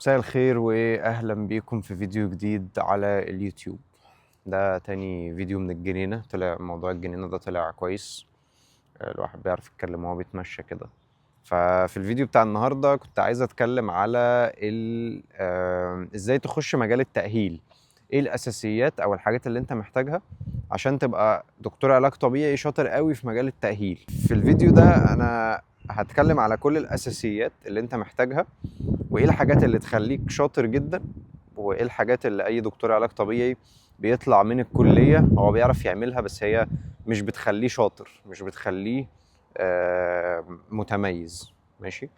مساء الخير واهلا بيكم في فيديو جديد على اليوتيوب. ده تاني فيديو من الجنينة. طلع موضوع الجنينة ده طلع كويس. الواحد بيعرف يتكلم وهو بيتمشى كده. ففي الفيديو بتاع النهاردة كنت عايز اتكلم على ازاي تخش مجال التأهيل. ايه الاساسيات او الحاجات اللي انت محتاجها عشان تبقى دكتور علاج طبيعي شاطر قوي في مجال التأهيل. في الفيديو ده انا هتكلم على كل الاساسيات اللي انت محتاجها، وايه الحاجات اللي تخليك شاطر جدا، وايه الحاجات اللي اي دكتور علاج طبيعي بيطلع من الكلية هو بيعرف يعملها، بس هي مش بتخليه شاطر، مش بتخليه متميز. ماشي.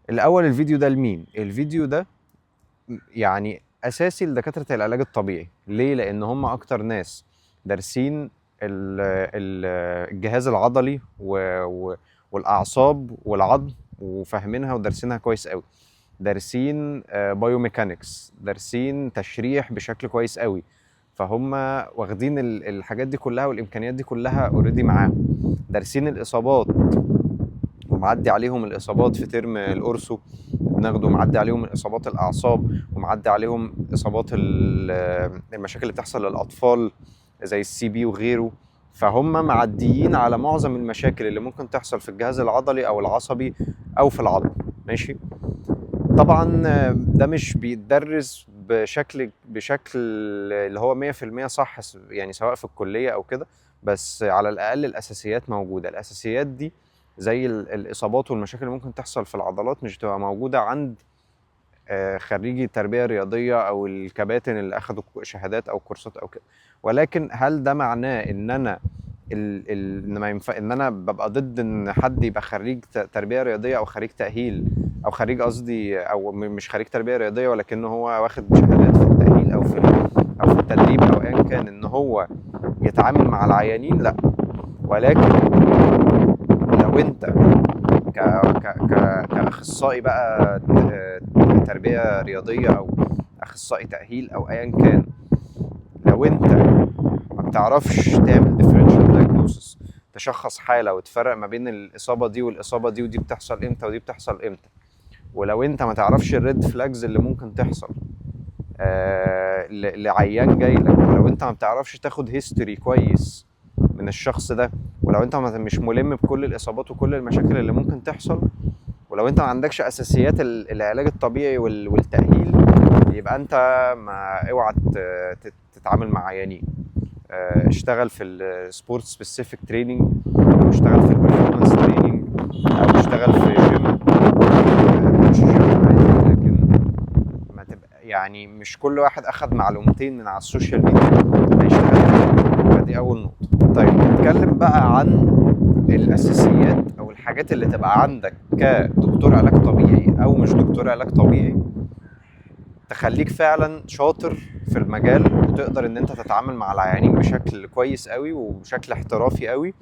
الاول، الفيديو ده لمين؟ الفيديو ده يعني اساسي لدكاترة العلاج الطبيعي. ليه؟ لان هم اكتر ناس دارسين الجهاز العضلي والاعصاب والعظم، وفاهمينها ودارسينها كويس قوي. دارسين بايوميكانكس، دارسين تشريح بشكل كويس قوي. فهم واخدين الحاجات دي كلها والامكانيات دي كلها اوريدي معاهم. دارسين الاصابات ومعدي عليهم الاصابات في ترم الأورثو، بناخده معدي عليهم اصابات الاعصاب، ومعدي عليهم اصابات المشاكل اللي بتحصل للاطفال زي السي بي وغيره. فهم معديين على معظم المشاكل اللي ممكن تحصل في الجهاز العضلي او العصبي او في العظم. ماشي. طبعا ده مش بيتدرس بشكل اللي هو 100% صح، يعني سواء في الكلية او كده، بس على الاقل الاساسيات موجودة. الاساسيات دي زي الاصابات والمشاكل اللي ممكن تحصل في العضلات مش بتبقى موجودة عند خريجي تربية رياضية او الكباتن اللي اخدوا شهادات او كورسات او كده. ولكن هل ده معناه ان انا ان ما ينفع ان انا ببقى ضد ان حد يبقى خريج تربيه رياضيه او خريج تاهيل، او خريج قصدي، او مش خريج تربيه رياضيه ولكن هو واخد شهادات في التاهيل او في التدريب او ايا كان، ان هو يتعامل مع العيانين؟ لا. ولكن لو انت ك كاخصائي بقى تربيه رياضيه او اخصائي تاهيل او ايا كان، لو انت ما بتعرفش تعمل differential diagnosis، تشخص حالة وتفرق ما بين الإصابة دي والإصابة دي، ودي بتحصل إمتى ودي بتحصل إمتى، ولو أنت ما تعرفش الريد فلاجز اللي ممكن تحصل لعيان جاي لك، ولو أنت ما بتعرفش تاخد هيستوري كويس من الشخص ده، ولو أنت مش ملم بكل الإصابات وكل المشاكل اللي ممكن تحصل، ولو أنت ما عندكش أساسيات العلاج الطبيعي والتأهيل، يبقى أنت ما اوعى تتعامل مع عيانين. اشتغل في السبورت سبيسيفيك تريننج، او اشتغل في البرفورمانس تريننج، او اشتغل في جيم. مش جيم عادي، لكن ما تبقى يعني مش كل واحد اخد معلومتين من على السوشيال ميديا هيشتغل. فدي اول نقطة. طيب نتكلم بقى عن الاساسيات او الحاجات اللي تبقى عندك كدكتور علاج طبيعي او مش دكتور علاج طبيعي تخليك فعلا شاطر في المجال، وتقدر ان انت تتعامل مع العيانين بشكل كويس قوي وبشكل احترافي قوي،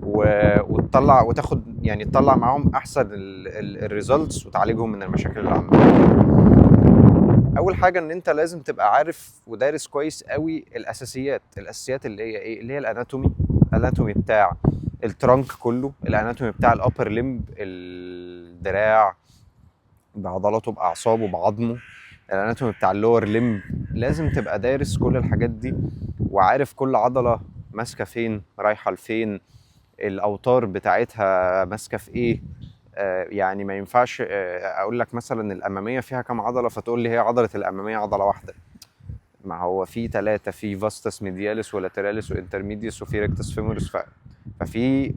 وتطلع وتاخد يعني تطلع معاهم احسن الريزلتس وتعالجهم من المشاكل اللي عندهم. اول حاجه ان انت لازم تبقى عارف ودارس كويس قوي الاساسيات اللي هي ايه، اللي هي الاناتومي بتاع الترانك كله، الاناتومي بتاع الابر ليمب، الدراع بعضلاته باعصابه بعظمه، الاناتومي بتاع اللور ليمب. لازم تبقى دارس كل الحاجات دي، وعارف كل عضله ماسكه فين، رايحه لفين، الاوتار بتاعتها ماسكه في ايه. يعني ما ينفعش اقول لك مثلا الاماميه فيها كام عضله فتقول لي هي عضله الاماميه عضله واحده. ما هو في ثلاثه، في فاستس ميدياليس ولاتراليس وانترميديس وفي ريكتس فيموريس. ففي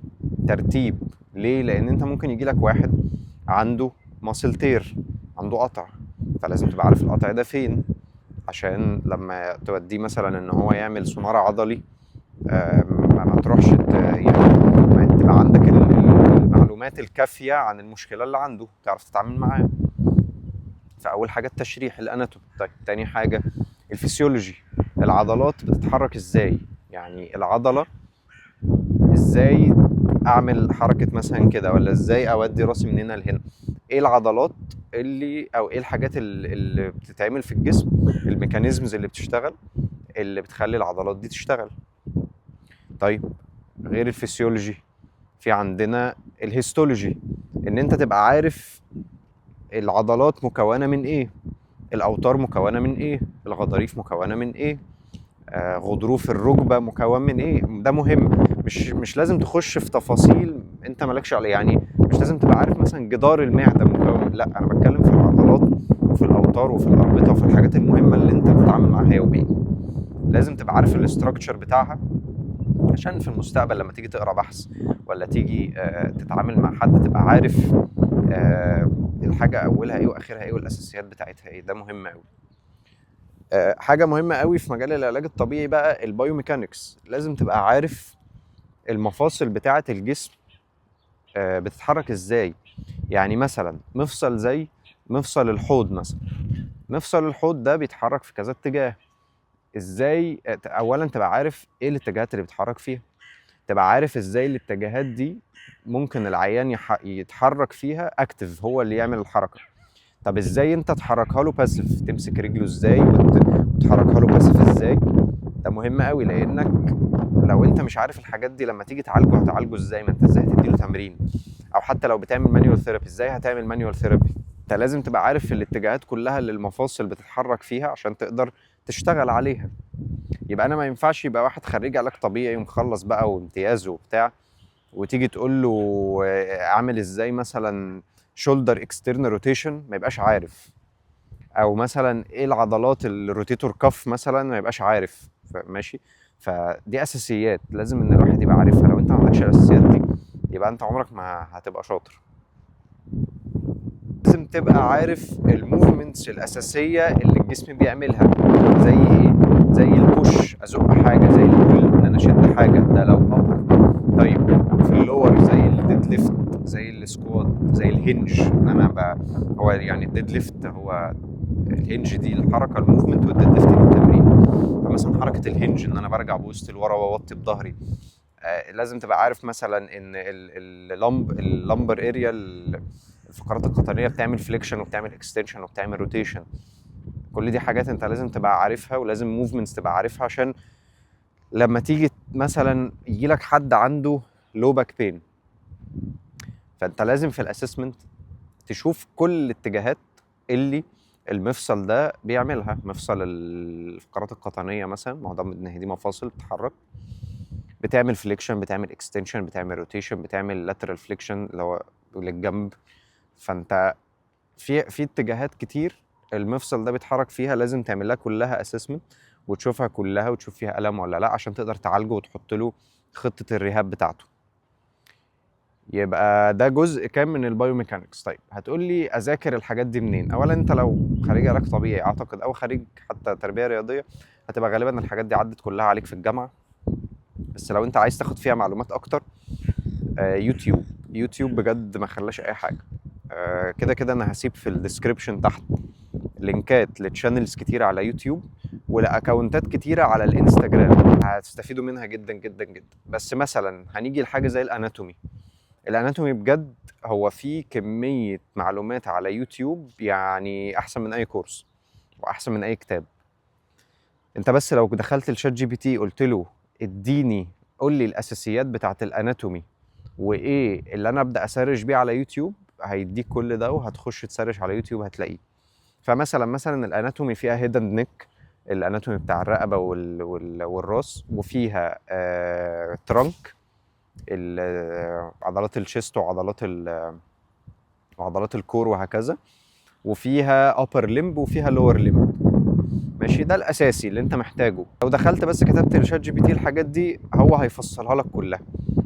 ترتيب. ليه؟ لان انت ممكن يجي لك واحد عنده ماسل تير، عنده قطع، فلازم تبقى عارف القطع ده فين عشان لما توديه مثلا ان هو يعمل سونار عضلي ما تروحش يعني ما تبقى عندك المعلومات الكافية عن المشكلة اللي عنده، تعرف تتعامل معاه. فأول حاجة التشريح الأناتومي. طيب تاني حاجة الفسيولوجي، العضلات بتتحرك ازاي، يعني العضلة ازاي اعمل حركة مثلا كده، ولا ازاي اودي راسي من هنا لهنا. ايه العضلات او ايه الحاجات اللي بتتعمل في الجسم، الميكانيزمز اللي بتشتغل اللي بتخلي العضلات دي تشتغل. طيب غير الفسيولوجي في عندنا الهيستولوجي، ان انت تبقى عارف العضلات مكونه من ايه، الاوتار مكونه من ايه، الغضاريف مكونه من ايه، غضروف الركبه مكون من ايه. ده مهم. مش لازم تخش في تفاصيل انت مالكش عليها، يعني مش لازم تبقى عارف مثلا جدار المعده مكون، لا انا بتكلم في العضلات وفي الاوتار وفي الاربطه وفي الحاجات المهمه اللي انت بتتعامل معاها يوميا. لازم تبقى عارف الاستراكشر بتاعها، عشان في المستقبل لما تيجي تقرا بحث ولا تيجي تتعامل مع حد تبقى عارف الحاجه اولها ايه واخرها ايه والاساسيات بتاعتها ايه. ده مهم قوي. حاجه مهمه قوي في مجال العلاج الطبيعي بقى البايوميكانكس. لازم تبقى عارف المفاصل بتاعه الجسم بتتحرك ازاي. يعني مثلا مفصل زي مفصل الحوض مثلا، مفصل الحوض ده بيتحرك في كذا اتجاه. ازاي؟ اولا تبقى عارف ايه الاتجاهات اللي بيتحرك فيها، تبقى عارف ازاي الاتجاهات دي ممكن العيان يتحرك فيها اكتف، هو اللي يعمل الحركه. طب ازاي انت تحركها له باسيف، تمسك رجله ازاي وتحركها له باسيف ازاي. ده مهم قوي، لانك لو انت مش عارف الحاجات دي لما تيجي تعالجه هتعالجه ازاي؟ ما انت ازاي هتديله تمرين؟ او حتى لو بتعمل مانيوال ثيرابي ازاي هتعمل مانيوال ثيرابي؟ انت لازم تبقى عارف الاتجاهات كلها اللي المفاصل بتتحرك فيها عشان تقدر تشتغل عليها. يبقى انا ما ينفعش يبقى واحد خريج علاج طبيعي ومخلص بقى وامتيازه وبتاع وتيجي تقول له اعمل ازاي مثلا شولدر اكسترنال روتيشن ما يبقاش عارف، او مثلا ايه العضلات الروتيتور كف مثلا ما يبقاش عارف. ماشي؟ فدي اساسيات لازم ان الواحد يبقى عارفها. لو انت ما عندكش الاساسيات دي يبقى انت عمرك ما هتبقى شاطر. لازم تبقى عارف الموفمنتس الاساسيه اللي الجسم بيعملها. زي ايه؟ زي البوش ازق حاجه، زي البول ان انا اشد حاجه، ده لو ابر. طيب في اللور زي الديد ليفت، زي السكوات، زي الهنج. هو يعني الديد ليفت هو الهنج دي الحركه الموفمنت، والديد ليفت دي التمرين. فمثلا حركه الهنج ان انا برجع بوسط لورا واوطي بظهري. لازم تبقى عارف مثلا ان اللمبر اريا الفقرات القطنيه بتعمل فليكشن وبتعمل اكستنشن وبتعمل روتيشن. كل دي حاجات انت لازم تبقى عارفها، ولازم موفمنتس تبقى عارفها عشان لما تيجي مثلا يجي لك حد عنده لو باك بين، فانت لازم في الاسسمنت تشوف كل الاتجاهات اللي المفصل ده بيعملها. مفصل الفقرات القطنيه مثلا، ما هو ده دي مفاصل بتتحرك، بتعمل فليكشن، بتعمل اكستنشن، بتعمل روتيشن، بتعمل لاترال فليكشن اللي هو للجنب. فانت في اتجاهات كتير المفصل ده بيتحرك فيها، لازم تعمل لها كلها اسسمنت وتشوفها كلها وتشوف فيها ألم ولا لا عشان تقدر تعالجه وتحط له خطة الريهاب بتاعته. يبقى ده جزء كام من البايوميكانكس. طيب هتقول لي اذاكر الحاجات دي منين؟ اولا انت لو خريج علاج طبيعي اعتقد او خريج حتى تربية رياضية هتبقى غالبا الحاجات دي عدت كلها عليك في الجامعة. بس لو انت عايز تاخد فيها معلومات اكتر يوتيوب بجد ما خلاش اي حاجة. كده كده انا هسيب في الديسكريبشن تحت لينكات لتشانلز كتيرة على يوتيوب ولاكونتات كتيرة على الانستجرام هتستفيدوا منها جدا جدا جدا. بس مثلا هنيجي لحاجة زي الاناتومي بجد هو فيه كمية معلومات على يوتيوب يعني احسن من اي كورس واحسن من اي كتاب. انت بس لو دخلت الشات جي بي تي قلت له قول لي الاساسيات بتاعه الاناتومي وايه اللي انا ابدا اسرش بيه على يوتيوب، هيديك كل ده وهتخش تسرش على يوتيوب هتلاقيه. فمثلا الاناتومي فيها هيد اند نيك، الاناتومي بتاع الرقبه والراس، وفيها ترانك عضلات الشيست وعضلات الكور وهكذا، وفيها upper limb وفيها lower limb. ماشي؟ ده الاساسي اللي انت محتاجه. لو دخلت بس كتبت لشات جي بي تي الحاجات دي هو هيفصلها لك كلها.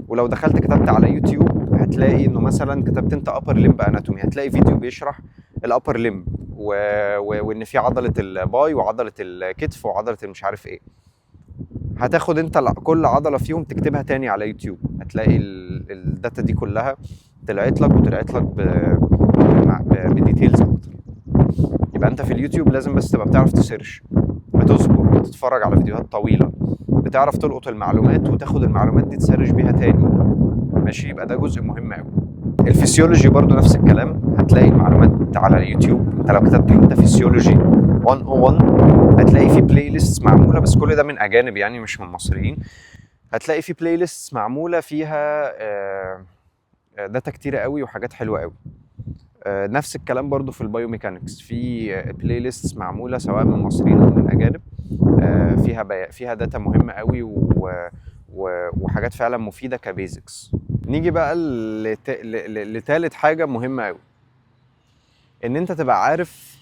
ولو دخلت كتبت على يوتيوب هتلاقي انه مثلا كتبت انت upper limb anatomy هتلاقي فيديو بيشرح الابر ليمب وان في عضله الباي وعضله الكتف وعضله مش عارف ايه. هتاخد انت كل عضله فيهم تكتبها تاني على يوتيوب هتلاقي الداتا دي كلها طلعت لك بديتيلز اكتر. يبقى انت في اليوتيوب لازم بس تبقى بتعرف تسيرش، بتصبر، بتتفرج على فيديوهات طويله، بتعرف تلقط المعلومات وتاخد المعلومات دي تسرش بيها تاني. ماشي؟ يبقى ده جزء مهم قوي. الفسيولوجي برضو نفس الكلام، هتلاقي المعلومات على اليوتيوب. انت لو كتبت حتى فسيولوجي 101 هتلاقي في بلاي ليست معموله، بس كل ده من اجانب يعني مش من مصريين. هتلاقي في بلاي ليست معموله فيها داتا كتيره قوي وحاجات حلوه قوي. نفس الكلام برضو في البايوميكانكس، في بلاي ليست معموله سواء من مصريين او من اجانب، فيها داتا مهمه قوي وحاجات فعلا مفيده كبيزكس. نيجي بقى لتالت حاجه مهمه قوي، ان انت تبقى عارف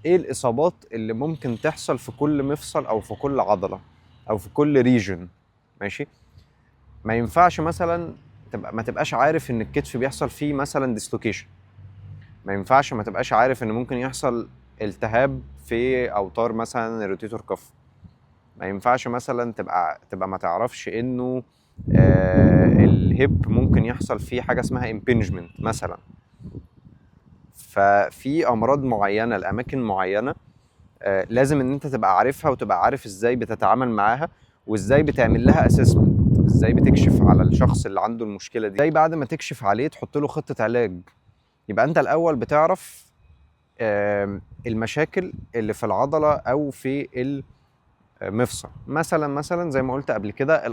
ايه الاصابات اللي ممكن تحصل في كل مفصل او في كل عضله او في كل ريجن. ماشي. ما ينفعش مثلا ما تبقاش عارف ان الكتف بيحصل فيه مثلا ديسلوكيشن، ما ينفعش ما تبقاش عارف ان ممكن يحصل التهاب في اوتار مثلا الروتيتور كف، ما ينفعش مثلا تبقى ما تعرفش انه الهيب ممكن يحصل فيه حاجه اسمها امبنجمنت مثلا. ففي امراض معينه لاماكن معينه لازم ان انت تبقى عارفها، وتبقى عارف ازاي بتتعامل معاها، وازاي بتعمل لها اسسمنت، ازاي بتكشف على الشخص اللي عنده المشكله دي، ازاي بعد ما تكشف عليه تحط له خطه علاج. يبقى انت الاول بتعرف المشاكل اللي في العضله او في المفصل. مثلا زي ما قلت قبل كده،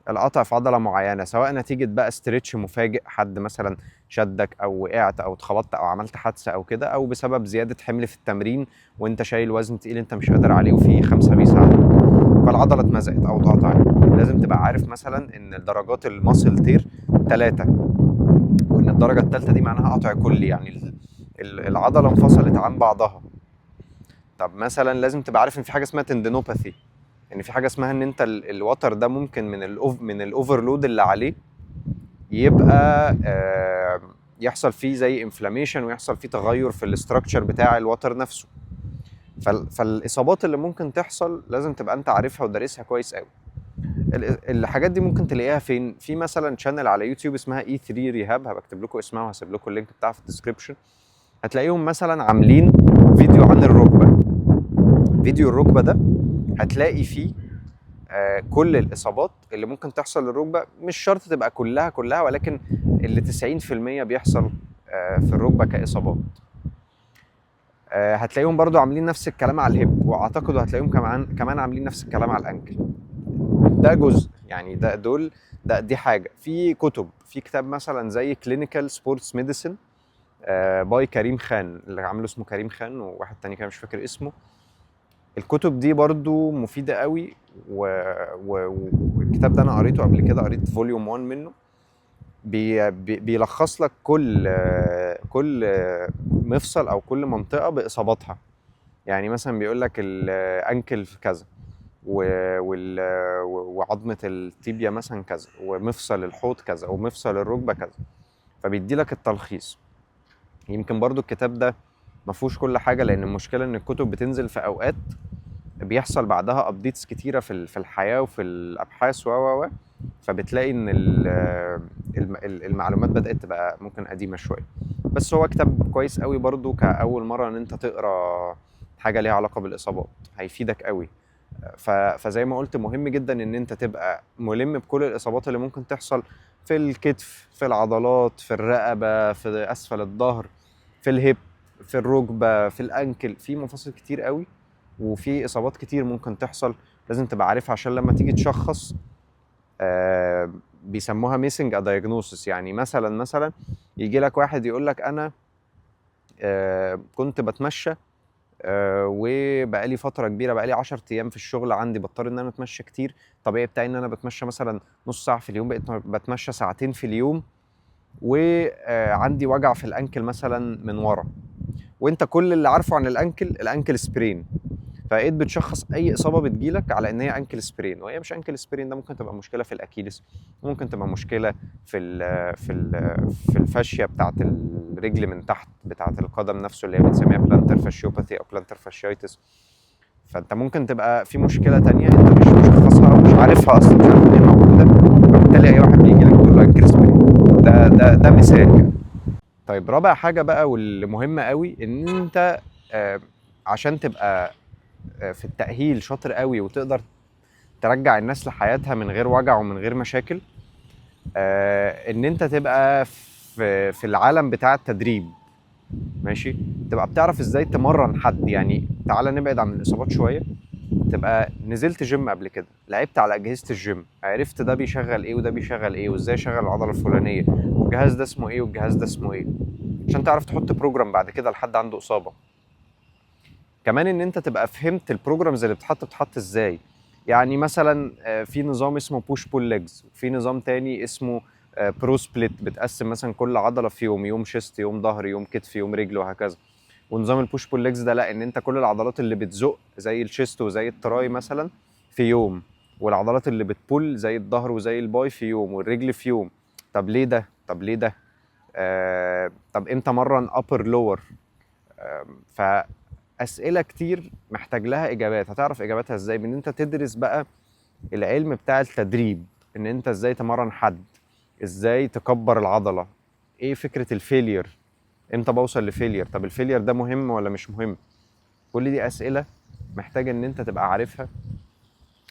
القطع في عضله معينه، سواء نتيجه بقى ستريتش مفاجئ، حد مثلا شدك او وقعت او اتخبطت او عملت حادثه او كده، او بسبب زياده حمل في التمرين وانت شايل وزن تقيل انت مش قادر عليه وفي 5 بيساعدوك فالعضله اتمزقت او اتقطعت. لازم تبقى عارف مثلا ان درجات الماسل تير 3، وان الدرجه الثالثه دي معناها قطع كلي، يعني العضله انفصلت عن بعضها. طب مثلا لازم تبقى عارف ان في حاجه اسمها تندينوباثي، يعني في حاجه اسمها ان انت الوتر ده ممكن من الاوفرلود اللي عليه يبقى يحصل فيه زي انفلاميشن، ويحصل فيه تغير في الاستراكشر بتاع الوتر نفسه. فالاصابات اللي ممكن تحصل لازم تبقى انت عارفها ودارسها كويس قوي. الحاجات دي ممكن تلاقيها فين؟ في مثلا شانل على يوتيوب اسمها اي 3 ريهاب، هبقى اكتب لكم اسمها وهسيب لكم اللينك بتاعها في الديسكربشن. هتلاقيهم مثلا عاملين فيديو عن الركبه. فيديو الركبه ده هتلاقي فيه كل الاصابات اللي ممكن تحصل للركبه، مش شرط تبقى كلها، ولكن اللي 90% بيحصل في الركبه كاصابات. هتلاقيهم برضو عاملين نفس الكلام على الهيب، واعتقد هتلاقيهم كمان عاملين نفس الكلام على الانكل. ده جزء، يعني دي حاجه. في كتاب مثلا زي كلينيكال سبورتس ميديسن باي كريم خان، اللي عامله اسمه كريم خان وواحد تاني كده مش فاكر اسمه. الكتب دي برضو مفيدة قوي، والكتاب ده انا قريته قبل كده، قريت فوليوم 1 منه. بيلخص لك كل مفصل او كل منطقة باصاباتها. يعني مثلا بيقول لك الانكل في كذا، وعظمة التيبيا مثلا كذا، ومفصل الحوض كذا، ومفصل الركبة كذا، فبيدي لك التلخيص. يمكن برضو الكتاب ده ما فيهوش كل حاجة، لان المشكلة ان الكتب بتنزل في اوقات بيحصل بعدها ابديتس كتيره في الحياه وفي الابحاث فبتلاقي ان المعلومات بدات تبقى ممكن قديمه شويه. بس هو كتاب كويس قوي برضو كاول مره ان انت تقرا حاجه ليها علاقه بالاصابات، هيفيدك قوي. فزي ما قلت مهم جدا ان انت تبقى ملم بكل الاصابات اللي ممكن تحصل في الكتف، في العضلات، في الرقبه، في اسفل الظهر، في الهيب، في الركبه، في الانكل، في مفاصل كتير قوي وفي اصابات كتير ممكن تحصل. لازم تبقى عارفها عشان لما تيجي تشخص بيسموها ميسنج ا دايجنوسيس. يعني مثلا يجي لك واحد يقول لك انا كنت بتمشى وبقالي فتره كبيره، بقالي 10 ايام في الشغل عندي بضطر ان انا اتمشى كتير. طبيعي بتاعي ان انا بتمشى مثلا نص ساعه في اليوم، بقيت بتمشى ساعتين في اليوم، وعندي وجع في الانكل مثلا من ورا، وانت كل اللي عارفه عن الانكل سبرين، فبقيت بتشخص اي اصابه بتجيلك على ان هي انكل سبرين، وهي مش انكل سبرين. ده ممكن تبقى مشكله في الاكيلس، ممكن تبقى مشكله في الفاشيه بتاعه الرجل من تحت بتاعه القدم نفسه، اللي هي بنسميها بلانتر فاشيوباثي او بلانتر فاشيايتس. فانت ممكن تبقى في مشكله تانية انت مش مشخصها او مش عارفها اصلا، مش عارف ان هي موجوده، فبالتالي اي واحد بيجي لك تقول له انكل سبرين. ده مثال يعني. طيب رابع حاجه بقى واللي مهمه قوي، ان انت عشان تبقى في التأهيل شاطر قوي وتقدر ترجع الناس لحياتها من غير وجع ومن غير مشاكل، ان انت تبقى في العالم بتاع التدريب. ماشي. تبقى بتعرف ازاي تمرن حد. يعني تعالى نبعد عن الاصابات شويه. تبقى نزلت جيم قبل كده، لعبت على اجهزه الجيم، عرفت ده بيشغل ايه وده بيشغل ايه، وازاي شغل العضله الفلانيه، والجهاز ده اسمه ايه والجهاز ده اسمه ايه. عشان تعرف تحط بروجرام بعد كده لحد عنده اصابه. كمان ان انت تبقى فهمت البروجرامز اللي بتتحط ازاي. يعني مثلا في نظام اسمه بوش بول ليجز، وفي نظام تاني اسمه برو سبليت، بتقسم مثلا كل عضله في يوم شيست، يوم ظهر، يوم كتف، يوم رجل، وهكذا. ونظام البوش بول ليجز ده لا، ان انت كل العضلات اللي بتزق زي الشيست وزي التراي مثلا في يوم، والعضلات اللي بتبول زي الظهر وزي الباي في يوم، والرجل في يوم. طب ليه ده؟ طب ليه ده؟ طب امتى مرن upper lower؟ فأسئلة كتير محتاج لها إجابات. هتعرف إجاباتها إزاي؟ بإن أنت تدرس بقى العلم بتاع التدريب، إن أنت إزاي تمرن حد، إزاي تكبر العضلة، إيه فكرة الفيلير، إمتى بوصل لفيلير، طب الفيلير ده مهم ولا مش مهم. كل دي أسئلة محتاج إن أنت تبقى عارفها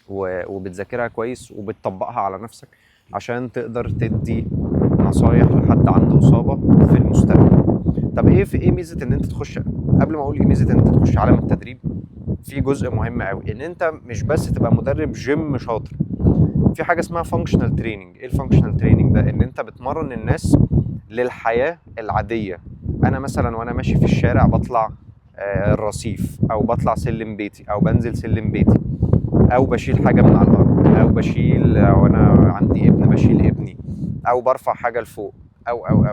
وبتذاكرها كويس وبتطبقها على نفسك عشان تقدر تدي نصايح لحد عنده إصابة في المستقبل. طب ايه ميزه ان انت تخش، قبل ما اقول ايه ميزه ان انت تخش عالم التدريب، في جزء مهم قوي ان انت مش بس تبقى مدرب جيم شاطر، في حاجه اسمها فانكشنال تريننج. ايه الفانكشنال تريننج ده؟ ان انت بتمرن الناس للحياه العاديه. انا مثلا وانا ماشي في الشارع بطلع الرصيف، او بطلع سلم بيتي، او بنزل سلم بيتي، او بشيل حاجه من على الارض، او بشيل وانا عندي ابن بشيل ابني، او برفع حاجه لفوق، او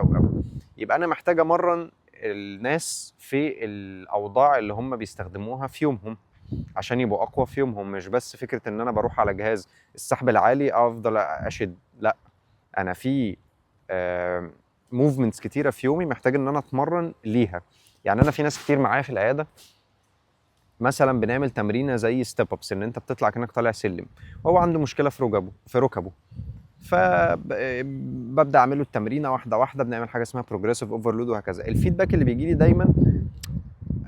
يبقى انا محتاج امرن الناس في الاوضاع اللي هم بيستخدموها في يومهم عشان يبقوا اقوى في يومهم. مش بس فكره ان انا بروح على جهاز السحب العالي افضل اشد، لا، انا في موفمنتس كتيره في يومي محتاج ان انا اتمرن ليها. يعني انا في ناس كتير معايا في العياده مثلا بنعمل تمرينه زي ستيب ابس، ان انت بتطلع كانك طالع سلم، وهو عنده مشكله في ركبه. فببدا اعمل له التمرينه واحده واحده، بنعمل حاجه اسمها بروجريسيف اوفرلود وهكذا. الفيدباك اللي بيجي لي دايما،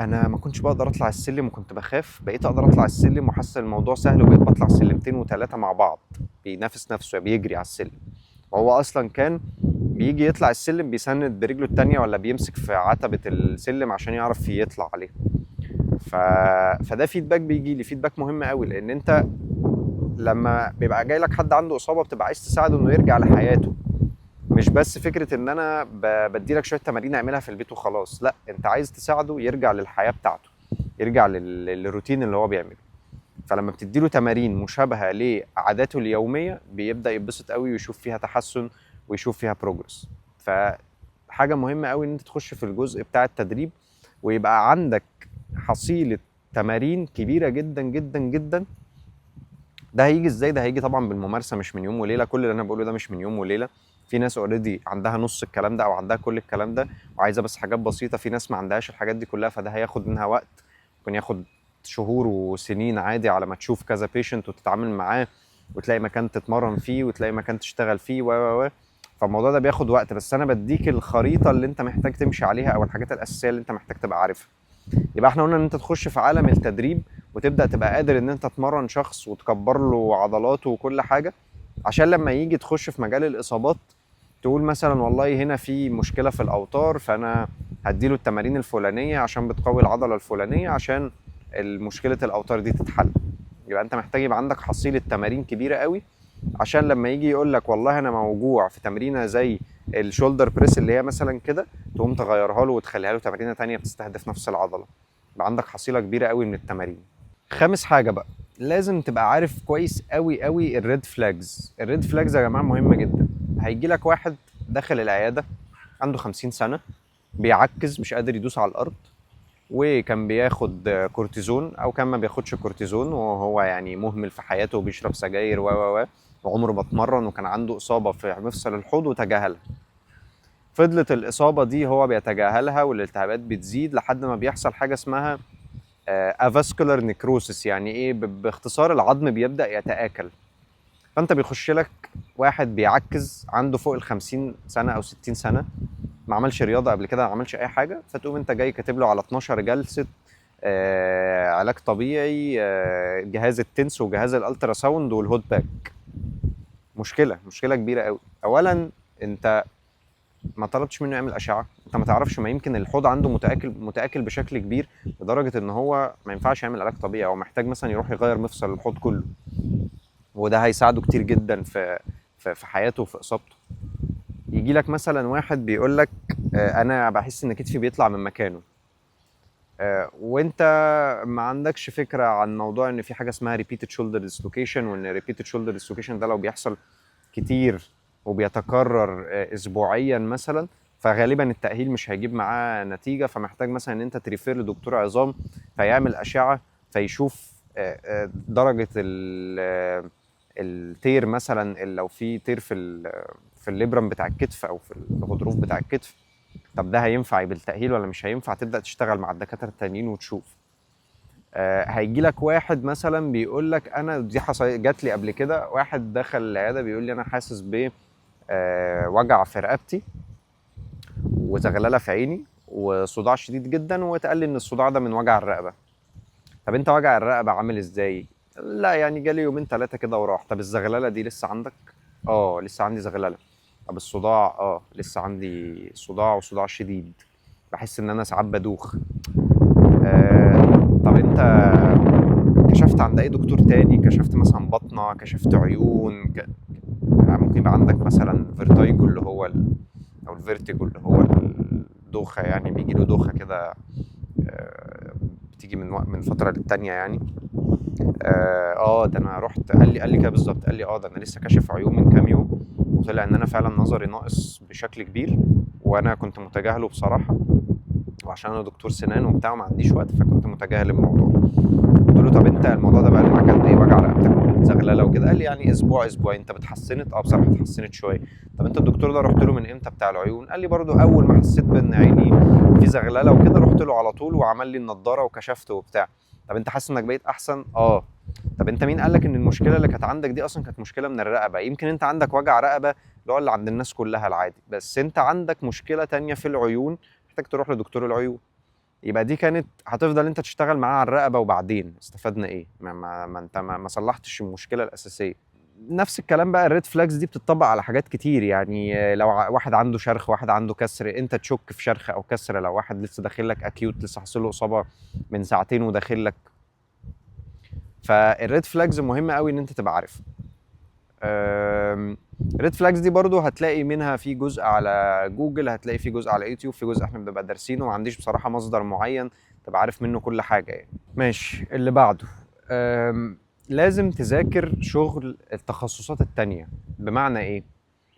انا ما كنتش بقدر اطلع السلم وكنت بخاف، بقيت اقدر اطلع السلم وحاسس الموضوع سهل، وبقيت بطلع سلمتين وثلاثه مع بعض، بينافس نفسه بيجري على السلم. وهو اصلا كان بيجي يطلع السلم بيسند برجله التانية ولا بيمسك في عتبة السلم عشان يعرف يطلع عليه. ف... فده فيدباك بيجي لي، فيدباك مهم قوي، لان انت لما بيبقى جاي لك حد عنده اصابه بتبقى عايز تساعده انه يرجع لحياته. مش بس فكره ان انا بدي لك شويه تمارين اعملها في البيت وخلاص، لا، انت عايز تساعده يرجع للحياه بتاعته، يرجع للروتين اللي هو بيعمله. فلما بتدي له تمارين مشابهه لعاداته اليوميه بيبدا يتبسط قوي ويشوف فيها تحسن ويشوف فيها بروجرس. فحاجه مهمه قوي ان انت تخش في الجزء بتاع التدريب ويبقى عندك حصيله تمارين كبيره جدا جدا جدا. ده هيجي ازاي؟ ده هيجي طبعا بالممارسه، مش من يوم وليله. كل اللي انا بقوله ده مش من يوم وليله. في ناس اوريدي عندها نص الكلام ده او عندها كل الكلام ده وعايزه بس حاجات بسيطه، في ناس ما عندهاش الحاجات دي كلها، فده هياخد منها وقت، ممكن ياخد شهور وسنين عادي على ما تشوف كذا بيشنت وتتعامل معاه وتلاقي مكان تتمرن فيه وتلاقي مكان تشتغل فيه و فالموضوع ده بياخد وقت. بس انا بديك الخريطه اللي انت محتاج تمشي عليها او الحاجات الاساسيه اللي انت محتاج تبقى عارفها. يبقى احنا قلنا ان انت تخش في عالم التدريب وتبدا تبقى قادر ان انت تمرن شخص وتكبر له عضلاته وكل حاجه، عشان لما يجي تخش في مجال الاصابات تقول مثلا والله هنا في مشكله في الاوتار، فانا هديله التمارين الفلانيه عشان بتقوي العضله الفلانيه عشان مشكله الاوتار دي تتحل. يبقى انت محتاج يبقى عندك حصيله تمارين كبيره قوي عشان لما يجي يقول لك والله انا موجوع في تمرينه زي الشولدر بريس اللي هي مثلا كده، تقوم تغيرها له وتخليها له تمرينه تانية بتستهدف نفس العضله. يبقى عندك حصيله كبيره قوي من التمارين. خامس حاجه بقى، لازم تبقى عارف كويس قوي قوي الريد فلاجز. الريد فلاجز يا جماعه مهمه جدا. هيجي لك واحد داخل العياده عنده 50 سنه، بيعكز مش قادر يدوس على الارض، وكان بياخد كورتيزون او كان ما بياخدش كورتيزون، وهو يعني مهمل في حياته وبيشرب سجاير وعمره ما اتمرن، وكان عنده اصابه في مفصل الحوض وتجاهلها. فضلت الاصابه دي هو بيتجاهلها والالتهابات بتزيد لحد ما بيحصل حاجه اسمها افاسكولار نيكروسيس. يعني ايه؟ باختصار العظم بيبدا يتاكل. فانت بيخش لك واحد بيعكز عنده فوق ال50 سنه او 60 سنه، ما عملش رياضه قبل كده، ما عملش اي حاجه، فتقوم انت جاي كاتب له على 12 جلسه علاج طبيعي، جهاز التنس وجهاز الالترا ساوند والهوت باك. مشكله كبيره قوي. اولا انت ما طلبتش منه يعمل اشعه، انت ما تعرفش، ما يمكن الحوض عنده متاكل بشكل كبير لدرجه ان هو ما ينفعش يعمل علاج طبيعي او محتاج مثلا يروح يغير مفصل الحوض كله، وده هيساعده كتير جدا في حياته وفي اصابته. يجي لك مثلا واحد بيقول لك انا بحس ان كتفي بيطلع من مكانه. وانت ما عندكش فكره عن موضوع ان في حاجه اسمها repeated shoulder dislocation، وان repeated shoulder dislocation ده لو بيحصل كتير وبيتكرر اسبوعيا مثلا، فغالبا التأهيل مش هيجيب معاه نتيجة، فمحتاج مثلا ان انت تريفير لدكتور عظام فيعمل أشعة فيشوف درجة التير مثلا، لو في تير في الليبرم بتاع الكتف او في الغضروف بتاع الكتف. طب ده هينفع بالتأهيل ولا مش هينفع؟ تبدأ تشتغل مع الدكاترة التانيين وتشوف. هيجي لك واحد مثلا بيقول لك انا دي جات لي قبل كده، واحد دخل العياده بيقول لي انا حاسس ب وجع في رقبتي وزغلله في عيني وصداع شديد جدا، واتقال لي ان الصداع ده من وجع الرقبه. طب انت وجع الرقبه عامل ازاي؟ لا يعني جالي يومين ثلاثه كده وراح. طب الزغلله دي لسه عندك؟ اه لسه عندي زغلله. طب الصداع؟ اه لسه عندي صداع وصداع شديد، بحس ان انا ساعات بدوخ. طب انت كشفت عند اي دكتور تاني؟ كشفت مثلا بطنه، كشفت عيون، يعني ممكن يبقى عندك مثلا فيرتايجو اللي هو او الفيرتيجو اللي هو الدوخه، يعني بيجي له دوخه كده بتيجي من فتره للتانيه يعني. ده انا رحت قال لي كده بالظبط، قال لي ده انا لسه كاشف عيون من كام يوم، وطلع ان انا فعلا نظري ناقص بشكل كبير، وانا كنت متجاهله بصراحه، وعشان انا دكتور سنان وبتاع وما عنديش وقت فكنت متجاهل الموضوع. قلت له طب انت الموضوع ده بقى له معاك قد ايه، وجع رقبتك والزغلله وكده؟ قال لي يعني اسبوع اسبوعين. انت اتحسنت؟ اه بصراحه اتحسنت شويه. طب انت الدكتور ده رحت له من امتى بتاع العيون؟ قال لي برضو اول ما حسيت بان عيني في زغلله وكده رحت له على طول وعمل لي النضاره وكشفت وبتاع. طب انت حاسس انك بقيت احسن؟ اه. طب انت مين قال لك ان المشكله اللي كانت عندك دي اصلا كانت مشكله من الرقبه؟ يمكن انت عندك وجع رقبه اللي هو اللي عند الناس كلها العادي، بس انت عندك مشكله تانية في العيون، محتاج تروح لدكتور العيون. يبقى دي كانت هتفضل انت تشتغل معاه على الرقبه، وبعدين استفدنا ايه؟ ما انت ما صلحتش المشكله الاساسيه. نفس الكلام بقى، الريد فلاجز دي بتطبق على حاجات كتير، يعني لو واحد عنده شرخ، واحد عنده كسر، انت تشك في شرخ او كسر. لو واحد لسه داخل لك اكيوت، لسه حاصل له اصابه من ساعتين وداخل لك، فالريد فلاجز مهمه قوي ان انت تبقى عارفها. الريد فلاجز دي برضو هتلاقي منها في جزء على جوجل، هتلاقي في جزء على يوتيوب، في جزء احنا بنبقى دارسينه، ما عنديش بصراحه مصدر معين تبقى عارف منه كل حاجه يعني. ماشي، اللي بعده. لازم تذاكر شغل التخصصات التانية. بمعنى ايه؟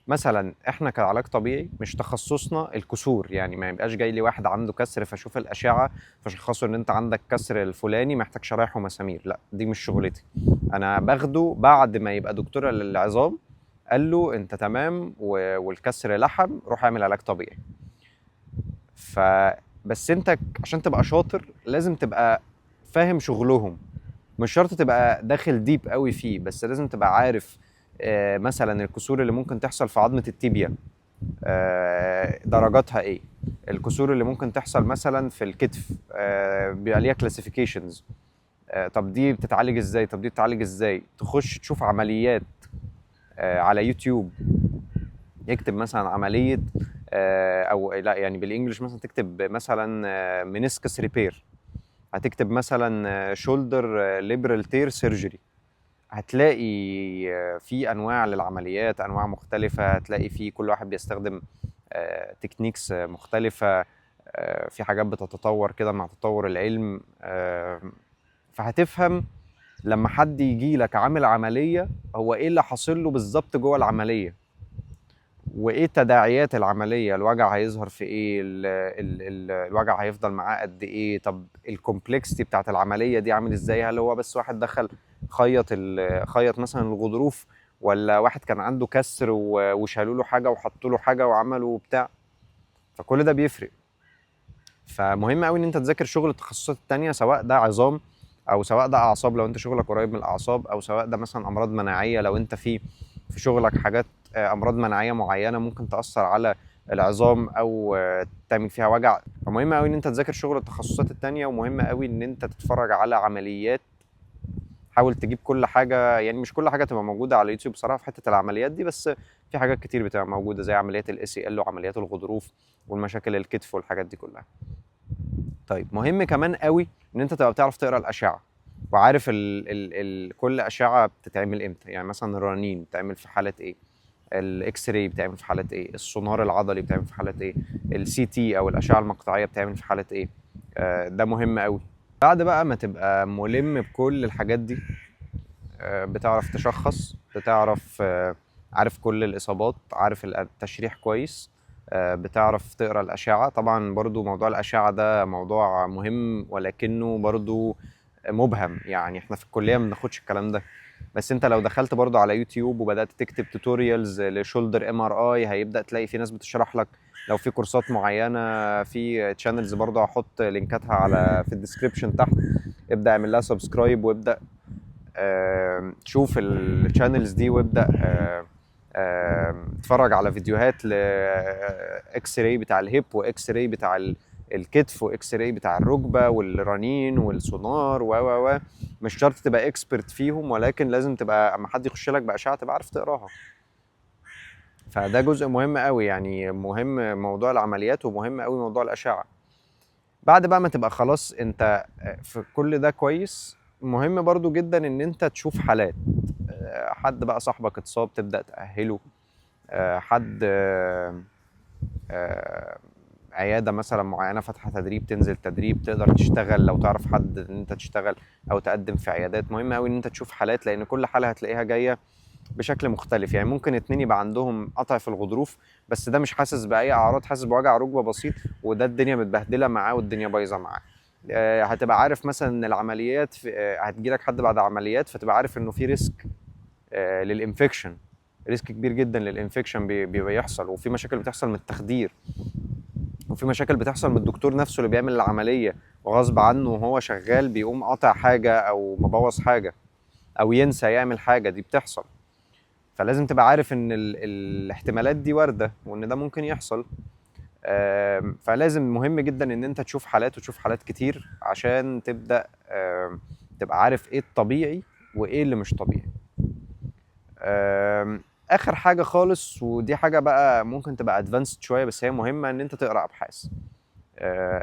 مثلا احنا كعلاج طبيعي مش تخصصنا الكسور، يعني ما يبقاش جاي لي واحد عنده كسر فاشوف الاشعه فشخصه ان انت عندك كسر الفلاني محتاج شرايح ومسامير. لا دي مش شغلتي. انا باخده بعد ما يبقى دكتور العظام قال له انت تمام والكسر لحم، روح اعمل علاج طبيعي. فبس انت عشان تبقى شاطر لازم تبقى فاهم شغلهم. مش شرط تبقى داخل ديب قوي فيه، بس لازم تبقى عارف مثلا الكسور اللي ممكن تحصل في عظمة التيبيا درجاتها ايه. الكسور اللي ممكن تحصل مثلا في الكتف بيبقى ليها كلاسيفيكيشنز. طب دي بتتعالج ازاي؟ طب دي بتتعالج ازاي؟ تخش تشوف عمليات على يوتيوب. يكتب مثلا عملية او لا يعني بالانجلش مثلا تكتب مثلا منسكس ريبير، هتكتب مثلا شولدر ليبرال تير سيرجري، هتلاقي في انواع للعمليات، انواع مختلفه، هتلاقي في كل واحد بيستخدم تكنيكس مختلفه، في حاجات بتتطور كده مع تطور العلم. فهتفهم لما حد يجي لك عامل عمليه هو ايه اللي حاصل له بالظبط جوه العمليه، وايه تداعيات العمليه، الوجع هيظهر في ايه، الوجع هيفضل معاه قد ايه، طب الكومبلكسيتي بتاعت العمليه دي عامل ازاي، هل هو بس واحد دخل خيط مثلا الغضروف، ولا واحد كان عنده كسر وشالوا له حاجه وحطوا له حاجه وعملوا بتاع. فكل ده بيفرق. فمهم قوي ان انت تذاكر شغل التخصصات التانية، سواء ده عظام او سواء ده اعصاب لو انت شغلك قريب من الاعصاب، او سواء ده مثلا امراض مناعيه لو انت في شغلك حاجات امراض مناعيه معينه ممكن تاثر على العظام او تعمل فيها وجع. فمهم قوي ان انت تذاكر شغل التخصصات التانية، ومهم قوي ان انت تتفرج على عمليات. حاول تجيب كل حاجه، يعني مش كل حاجه تبقى موجوده على يوتيوب بصراحه في حته العمليات دي، بس في حاجات كتير بتبقى موجوده زي عمليات الاي سي ال وعمليات الغضروف والمشاكل الكتف والحاجات دي كلها. طيب مهم كمان قوي ان انت تبقى بتعرف تقرا الاشعه، وعارف كل اشعه بتتعمل امتى، يعني مثلا الرنين بتتعمل في حاله ايه، الاكس راي بتعمل في حالة ايه، السونار العضلي بتعمل في حالة ايه، السي تي او الاشعة المقطعية بتعمل في حالة ايه. ده مهم قوي. بعد بقى ما تبقى ملم بكل الحاجات دي، بتعرف تشخص، بتعرف عارف كل الإصابات، عارف التشريح كويس، بتعرف تقرأ الأشعة. طبعا برضو موضوع الأشعة ده موضوع مهم ولكنه برضو مبهم، يعني احنا في الكلية ما بناخدش الكلام ده. بس انت لو دخلت برضو على يوتيوب وبدأت تكتب توتوريالز لشولدر ام ار اي، هيبدأ تلاقي في ناس بتشرح لك. لو في كورسات معينة في تشانلز برضو هحط لينكاتها في الديسكريبشن تحت، ابدأ اعمل لها سبسكرايب وابدأ تشوف الشانلز دي، وابدا اتفرج على فيديوهات لاكس راي بتاع الهيب، واكس راي بتاع الكتف، واكس راي بتاع الركبه والرنين والسونار و مش شرط تبقى اكسبرت فيهم، ولكن لازم تبقى اما حد يخش لك باشعه تبقى عارف تقراها. فده جزء مهم قوي، يعني مهم موضوع العمليات ومهم قوي موضوع الاشعه. بعد بقى ما تبقى خلاص انت في كل ده كويس، مهم برضو جدا ان انت تشوف حالات. حد بقى صاحبك اتصاب تبدأ تأهله، حد آه، عيادة مثلا معينة فاتحة تدريب تنزل تدريب، تقدر تشتغل لو تعرف حد ان انت تشتغل او تقدم في عيادات. مهم قوي ان انت تشوف حالات، لان كل حالة هتلاقيها جاية بشكل مختلف. يعني ممكن اتنين يبقى عندهم قطع في الغضروف، بس ده مش حاسس بأي أعراض، حاسس بوجع ركبة بسيط، وده الدنيا متبهدلة معاه والدنيا بايظة معاه. هتبقى عارف مثلا ان العمليات هتجيلك حد بعد عمليات، فتبقى عارف انه في ريسك للانفكشن، ريسك كبير جدا للانفكشن بيبقى يحصل، وفي مشاكل بتحصل من التخدير، وفي مشاكل بتحصل من الدكتور نفسه اللي بيعمل العملية، وغصب عنه وهو شغال بيقوم قاطع حاجة او مبوظ حاجة او ينسى يعمل حاجة، دي بتحصل. فلازم تبقى عارف ان الاحتمالات دي واردة وان ده ممكن يحصل. فلازم مهم جدا ان انت تشوف حالات وتشوف حالات كتير عشان تبدأ تبقى عارف ايه الطبيعي وايه اللي مش طبيعي. اخر حاجة خالص، ودي حاجة بقى ممكن تبقى ادفانسد شوية بس هي مهمة، ان انت تقرأ ابحاث.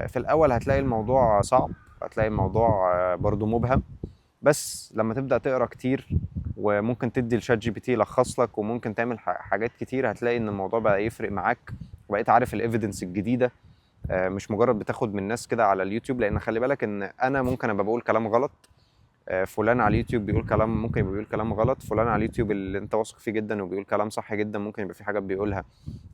في الاول هتلاقي الموضوع صعب، هتلاقي الموضوع برضو مبهم، بس لما تبدأ تقرأ كتير وممكن تدي لشات جي بي تي يلخص لك، وممكن تعمل حاجات كتير، هتلاقي ان الموضوع بقى يفرق معاك، وبقيت عارف الايفيدنس الجديدة. مش مجرد بتاخد من ناس كده على اليوتيوب، لان خلي بالك ان انا ممكن ابقى بقول كلام غلط، فلان على اليوتيوب بيقول كلام، ممكن يبقى بيقول كلام غلط، فلان على اليوتيوب اللي انت واثق فيه جدا وبيقول كلام صح جدا، ممكن يبقى في حاجات بيقولها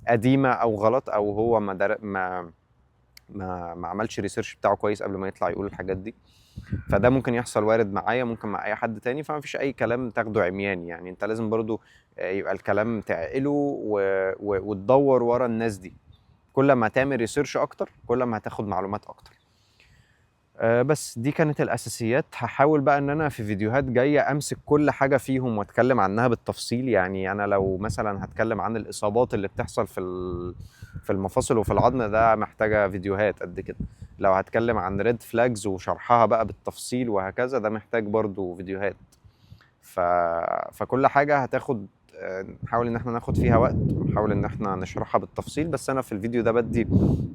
قديمة او غلط، او هو ما عملش ريسيرش بتاعه كويس قبل ما يطلع يقول الحاجات دي. فده ممكن يحصل، وارد معايا، ممكن مع اي حد تاني، فما فيش اي كلام تاخده عمياني. يعني انت لازم برضو يبقى الكلام تعقله وتدور ورا الناس دي. كل ما تعمل ريسيرش اكتر كل ما هتاخد معلومات اكتر. بس دي كانت الاساسيات. هحاول بقى ان انا في فيديوهات جايه امسك كل حاجه فيهم واتكلم عنها بالتفصيل. يعني انا لو مثلا هتكلم عن الاصابات اللي بتحصل في المفاصل وفي العظم، ده محتاجه فيديوهات قد كده. لو هتكلم عن ريد فلاجز وشرحها بقى بالتفصيل وهكذا، ده محتاج برضو فيديوهات. ف... فكل حاجه هتاخد، نحاول ان احنا ناخد فيها وقت ونحاول ان احنا نشرحها بالتفصيل. بس انا في الفيديو ده بدي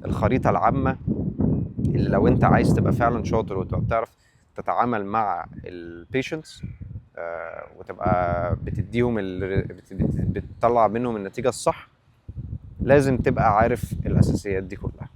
الخريطه العامه، اللي لو انت عايز تبقى فعلا شاطر وتبقى بتعرف تتعامل مع البيشنتس، وتبقى بتديهم بتطلع منهم النتيجة الصح، لازم تبقى عارف الأساسيات دي كلها.